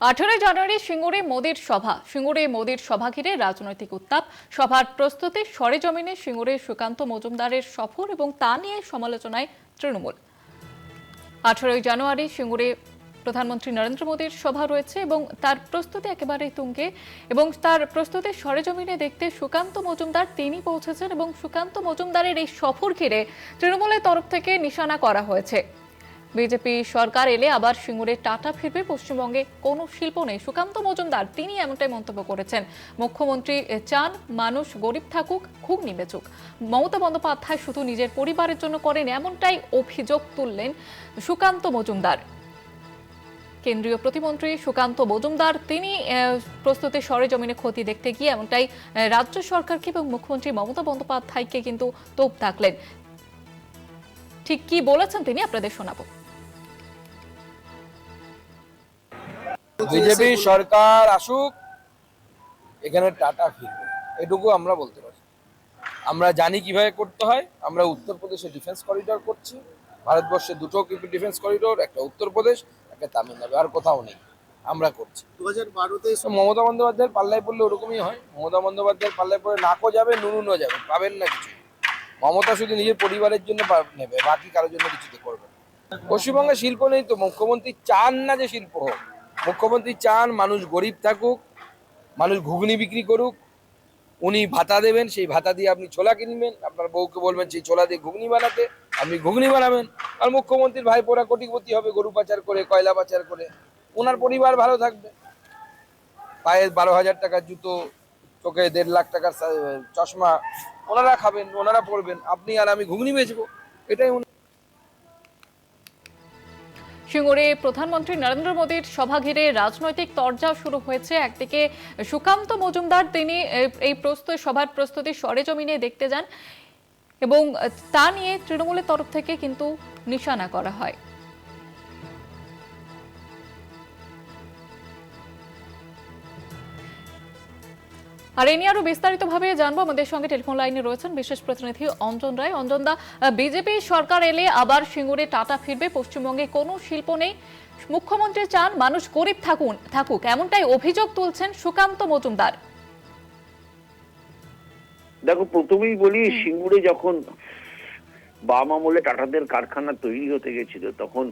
18 জানুয়ারি সিঙ্গুরে মোদির সভা। সিঙ্গুরে মোদির সভা ঘিরে রাজনৈতিক উত্তাপ। সভার প্রস্তুতি সরেজমিনে সিঙ্গুরে সুকান্ত মজুমদারের সফর এবং তা নিয়ে সমালোচনায় তৃণমূল। 18 জানুয়ারি সিঙ্গুরে প্রধানমন্ত্রী নরেন্দ্র মোদির সভা রয়েছে এবং তার প্রস্তুতি একেবারেই তুঙ্গে এবং তার প্রস্তুতি সরেজমিনে দেখতে সুকান্ত মজুমদার তিনি পৌঁছেছেন এবং সুকান্ত মজুমদারের এই সফর ঘিরে তৃণমূলের তরফ থেকে নিশানা করা হয়েছে। বিজেপি সরকার এলে আবার সিঙ্গুরে টাটা ফিরবে, পশ্চিমবঙ্গে কোনো শিল্প নেই। সুকান্ত মজুমদার তিনি এমনটাই মন্তব্য করেছেন। মুখ্যমন্ত্রী চান মানুষ গরিব থাকুক, ঘুগনি বেচুক। মমতা বন্দ্যোপাধ্যায় শুধু নিজের পরিবারের জন্য করেন, এমনটাই অভিযোগ তুললেন সুকান্ত মজুমদার। কেন্দ্রীয় প্রতিমন্ত্রী সুকান্ত মজুমদার তিনি প্রস্তুতি সরেজমিনে ক্ষতি দেখতে গিয়ে এমনটাই রাজ্য সরকারকে এবং মুখ্যমন্ত্রী মমতা বন্দ্যোপাধ্যায়কে কিন্তু তোপ দাগলেন। ঠিক কি বলেছেন তিনি আপনাদের শোনাবো। বিজেপি সরকার আসুক, এখানে টাটা ফিরবে, এটুকু আমরা বলতে পারি। আমরা জানি কিভাবে করতে হয়। আমরা উত্তরপ্রদেশে ডিফেন্স করিডোর করছি। ভারতবর্ষে দুটো ডিফেন্স করিডোর, একটা উত্তরপ্রদেশ, একটা তামিলনাড়ু, আর কোথাও নেই। আমরা করছি। 2012-তে মমতা বন্দ্যোপাধ্যায়ের পাল্লায় পড়লে ওরকমই হয়। মমতা বন্দ্যোপাধ্যায়ের পাল্লায় পড়লে নাকও যাবে, নুনও যাবে, পাবেন না কিছু। মমতা শুধু নিজের পরিবারের জন্য নেবে, বাকি কারোর জন্য কিছুতে করবে না। পশ্চিমবঙ্গে শিল্প নেই তো মুখ্যমন্ত্রী চান না যে শিল্প হোক। মুখ্যমন্ত্রী চান মানুষ গরিব থাকুক, মানুষ ঘুগনি বিক্রি করুক। উনি ভাতা দেবেন, সেই ভাতা দিয়ে আপনি ছোলা কিনবেন, আপনার বউকে বলবেন সেই ছোলা দিয়ে ঘুগনি বানাতে, আপনি ঘুগনি বানাবেন। আর মুখ্যমন্ত্রীর ভাইপোরা কোটিপতি হবে গরু পাচার করে, কয়লা পাচার করে। ওনার পরিবার ভালো থাকবে। পায়ে 12,000 টাকার জুতো, চোখে 1.5 লাখ টাকার চশমা ওনারা খাবেন, ওনারা পরবেন, আপনি আর আমি ঘুগনি বেচবো। এটাই সিঙ্গুরে প্রধানমন্ত্রী নরেন্দ্র মোদীর সভা ঘিরে রাজনৈতিক তরজা শুরু হয়েছে। একদিকে সুকান্ত মজুমদার তিনি এই সভার প্রস্তুতি সরেজমিনে দেখতে যান এবং তা নিয়ে তৃণমূলের তরফ থেকে কিন্তু নিশানা করা হয়। আর এই নিয়ে আরো বিস্তারিতভাবে জানবো। আমাদের সঙ্গে টেলিফোন লাইনে রয়েছেন বিশেষ প্রতিনিধি অঞ্জন রায়। অঞ্জন দা, বিজেপি সরকার এলে আবার সিঙ্গুরে টাটা ফিরবে, পশ্চিমবঙ্গে কোনো শিল্প নেই। মুখ্যমন্ত্রী চান মানুষ গরিব থাকুক, এমনটাই অভিযোগ তুলছেন সুকান্ত মজুমদার। দেখো, প্রথমেই বলি, সিঙ্গুরে যখন বাম আমলে টাটাদের কারখানা তৈরি হতে গেছিল তখন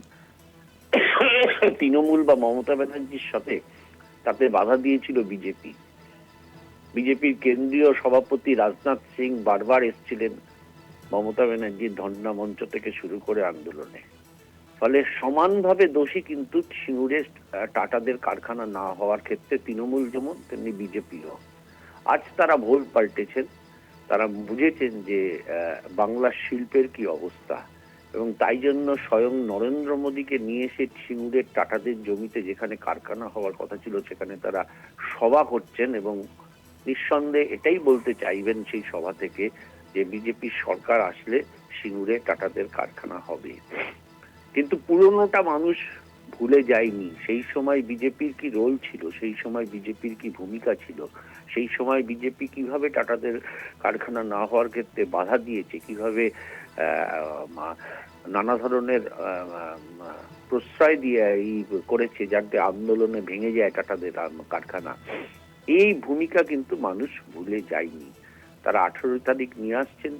তৃণমূল বা মমতা ব্যানার্জির সাথে তাতে বাধা দিয়েছিল বিজেপি। বিজেপির কেন্দ্রীয় সভাপতি রাজনাথ সিং বারবার এসেছিলেন মমতা ব্যানার্জির ধর্ণা মঞ্চ থেকে শুরু করে আন্দোলনে। ফলে সমানভাবে দোষী কিন্তু সিঙ্গুরে টাটাদের কারখানা না হওয়ার ক্ষেত্রে তৃণমূল যেমন তেমনি বিজেপিও। আজ তারা ভুল পাল্টেছেন। তারা বুঝেছেন যে বাংলার শিল্পের কি অবস্থা, এবং তাই জন্য স্বয়ং নরেন্দ্র মোদীকে নিয়ে এসে সিঙ্গুরের টাটাদের জমিতে যেখানে কারখানা হওয়ার কথা ছিল সেখানে তারা সভা করছেন এবং নিঃসন্দেহে এটাই বলতে চাইবেন সেই সভা থেকে যে বিজেপি সরকার আসলে সিঙ্গুরে টাটাদের কারখানা হবে। কিন্তু পুরনোটা মানুষ ভুলে যায়নি। সেই সময় বিজেপির কি রোল ছিল, সেই সময় বিজেপির কি ভূমিকা ছিল, সেই সময় বিজেপি কিভাবে টাটাদের কারখানা না হওয়ার ক্ষেত্রে বাধা দিয়েছে, কিভাবে নানা ধরনের প্রশ্রয় দিয়ে করেছে যাতে আন্দোলনে ভেঙে যায় টাটাদের কারখানা। এই ভূমিকা কিন্তু মানুষ ভুলে যায়নি। তারা 18 তারিখ নিয়ে আসছেন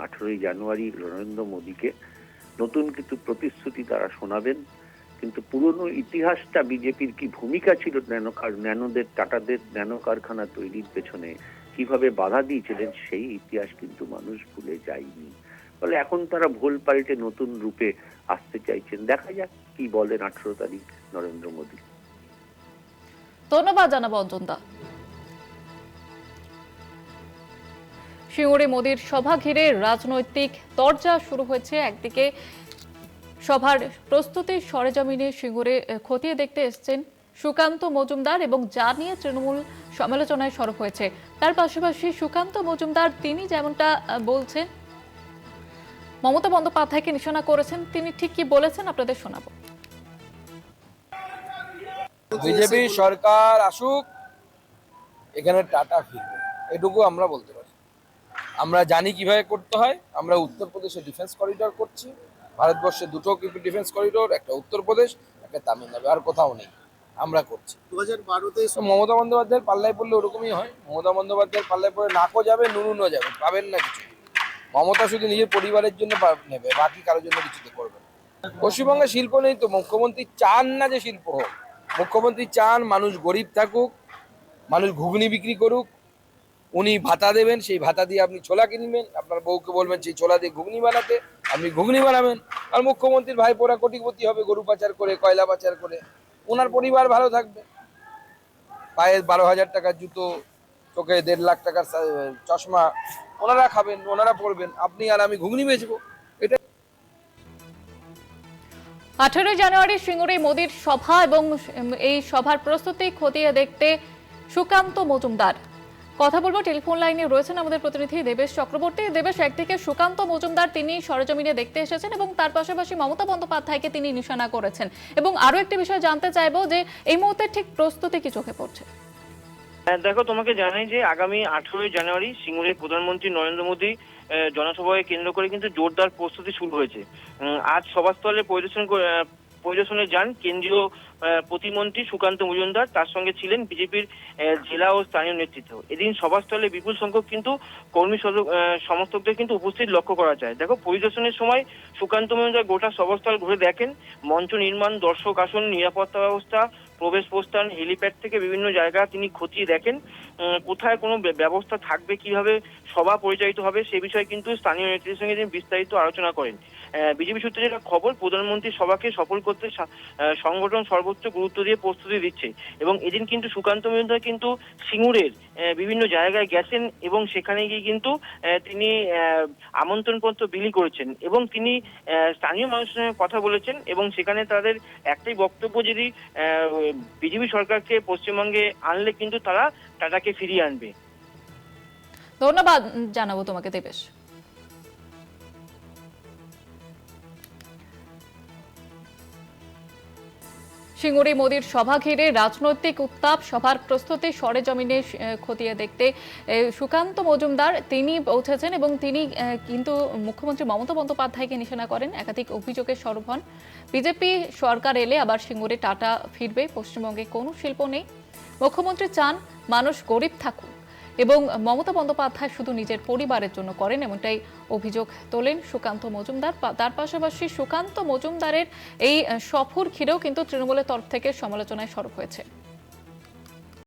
18 জানুয়ারি নরেন্দ্র মোদীকে নতুন কিছু প্রতিশ্রুতি তারা শোনাবেন। কিন্তু পুরনো ইতিহাসটা বিজেপির কি ভূমিকা ছিল ন্যানোদের টাটাদের ন্যানো কারখানা তৈরির পেছনে কিভাবে বাধা দিয়েছিলেন, সেই ইতিহাস কিন্তু মানুষ ভুলে যায়নি। ফলে এখন তারা ভুল পাল্টে নতুন রূপে আসতে চাইছেন। দেখা যাক কি বলেন 18 তারিখ নরেন্দ্র মোদী। ধন্যবাদ জানাবো অঞ্জন দা। সিঙ্গুরে মোদীর সভা ঘিরে রাজনৈতিক তরজা শুরু হয়েছে। একদিকে সভার প্রস্তুতি সরেজমিনে সিঙ্গুরে খতিয়ে দেখতে এসছেন সুকান্ত মজুমদার এবং যা নিয়ে তৃণমূল সমালোচনায় সরব হয়েছে। তার পাশাপাশি সুকান্ত মজুমদার তিনি যেমনটা বলছেন মমতা বন্দ্যোপাধ্যায়কে নিশানা করেছেন। তিনি ঠিক কি বলেছেন আপনাদের শোনাবো। বিজেপি সরকার আসুক, এখানে টাটা ফিরবে, এটুকু আমরা বলতে পারি। আমরা জানি কিভাবে করতে হয়। আমরা উত্তরপ্রদেশে ডিফেন্স করিডোর করছি। ভারতবর্ষে দুটো ডিফেন্স করিডোর, একটা উত্তরপ্রদেশ, একটা তামিলনাড়ু, আর কোথাও নেই। আমরা করছি। 2012-তে তো মমতা বন্দ্যোপাধ্যায়ের পাল্লায় পড়লে ওরকমই হয়। মমতা বন্দ্যোপাধ্যায়ের পাল্লায় পড়ে নাকও যাবে, নুনুনও যাবে, পাবেন না কিছু। মমতা শুধু নিজের পরিবারের জন্য নেবে, বাকি কারোর জন্য কিছুতে করবে না। পশ্চিমবঙ্গে শিল্প নেই তো, মুখ্যমন্ত্রী চান না যে শিল্প হোক। মুখ্যমন্ত্রী চান মানুষ গরিব থাকুক, মানুষ ঘুগনি বিক্রি করুক। উনি ভাতা দেবেন, সেই ভাতা দিয়ে আপনি ছোলা কিনবেন, আপনার বউকে বলবেন সেই ছোলা দিয়ে ঘুগনি বানাতে, আপনি ঘুগনি বানাবেন। আর মুখ্যমন্ত্রীর ভাইপোরা কোটিপতি হবে গরু পাচার করে, কয়লা পাচার করে। ওনার পরিবার ভালো থাকবে। পায়ে 12,000 টাকার জুতো, চোখে 1.5 লাখ টাকার চশমা ওনারা খাবেন, ওনারা পরবেন, আপনি আর আমি ঘুগনি বেচবো। এটা 18 জানুয়ারি সিঙ্গুরে মোদির সভা এবং এই সভার প্রস্তুতি খতিয়ে দেখতে সুকান্ত মজুমদার। কথা বলবো, টেলিফোন লাইনে রয়েছেন আমাদের প্রতিনিধি দেবেশ চক্রবর্তী। দেবেশ, একদিকে সুকান্ত মজুমদার তিনি সরেজমিনে দেখতে এসেছেন এবং তার পাশাপাশি মমতা বন্দ্যোপাধ্যায়কে তিনি নিশানা করেছেন, এবং আরো একটি বিষয় জানতে চাইবো যে এই মুহূর্তে ঠিক প্রস্তুতি কি চোখে পড়ছে? দেখো, তোমাকে জানাই যে আগামী 18 জানুয়ারি সিঙ্গুরে প্রধানমন্ত্রী নরেন্দ্র মোদী জনসভাকে কেন্দ্র করে কিন্তু জোরদার প্রস্তুতি শুরু হয়েছে। আজ সভাস্থলে পরিদর্শনে যান কেন্দ্রীয় প্রতিমন্ত্রী সুকান্ত মজুমদার, তার সঙ্গে ছিলেন বিজেপির জেলা ও স্থানীয় নেতৃত্ব। এদিন সভাস্থলে বিপুল সংখ্যক কিন্তু কর্মী সমর্থকদের কিন্তু উপস্থিত লক্ষ্য করা যায়। দেখো, পরিদর্শনের সময় সুকান্ত মজুমদার গোটা সভাস্থল ঘুরে দেখেন। মঞ্চ নির্মাণ, দর্শক আসন, নিরাপত্তা ব্যবস্থা, প্রবেশ প্রস্থান, হেলিপ্যাড থেকে বিভিন্ন জায়গা তিনি খতিয়ে দেখেন। কোথায় কোনো ব্যবস্থা থাকবে, কিভাবে সভা পরিচালিত হবে সে বিষয়ে কিন্তু স্থানীয় নেতৃত্বের সঙ্গে তিনি বিস্তারিত আলোচনা করেন। বিজেপি সূত্রে যেটা খবর, প্রধানমন্ত্রী সভাকে সফল করতে সংগঠন সর্বোচ্চ গুরুত্ব দিয়ে প্রস্তুতি দিচ্ছে। এবং এদিন কিন্তু সুকান্ত মজুমদার কিন্তু সিঙ্গুরের বিভিন্ন জায়গায় গেছেন এবং সেখানে গিয়ে কিন্তু তিনি আমন্ত্রণপত্র বিলি করেছেন এবং তিনি স্থানীয় মানুষের সঙ্গে কথা বলেছেন। এবং সেখানে তাদের একটাই বক্তব্য, যদি বিজেপি সরকারকে পশ্চিমবঙ্গে আনলে কিন্তু তারা টাটাকে ফিরিয়ে আনবে। ধন্যবাদ জানাবো তোমাকে দেবেশ। সিঙ্গুরে মোদির সভা ঘিরে রাজনৈতিক উত্তাপ, সভার প্রস্তুতি সরেজমিনে খতিয়ে দেখতে সুকান্ত মজুমদার তিনি পৌঁছেছেন এবং তিনি কিন্তু মুখ্যমন্ত্রী মমতা বন্দ্যোপাধ্যায়কে নিশানা করেন। একাধিক অভিযোগের সরব হন। বিজেপি সরকার এলে আবার সিঙ্গুরে টাটা ফিরবে, পশ্চিমবঙ্গে কোনো শিল্প নেই। মুখ্যমন্ত্রী চান মানুষ গরিব থাকুক এবং মমতা বন্দ্যোপাধ্যায় শুধু নিজের পরিবারের জন্য করেন, এমনটাই অভিযোগ তোলেন সুকান্ত মজুমদার। তার পাশাপাশি সুকান্ত মজুমদারের এই সফর ঘিরেও কিন্তু তৃণমূলের তরফ থেকে সমালোচনায় সরব হয়েছে।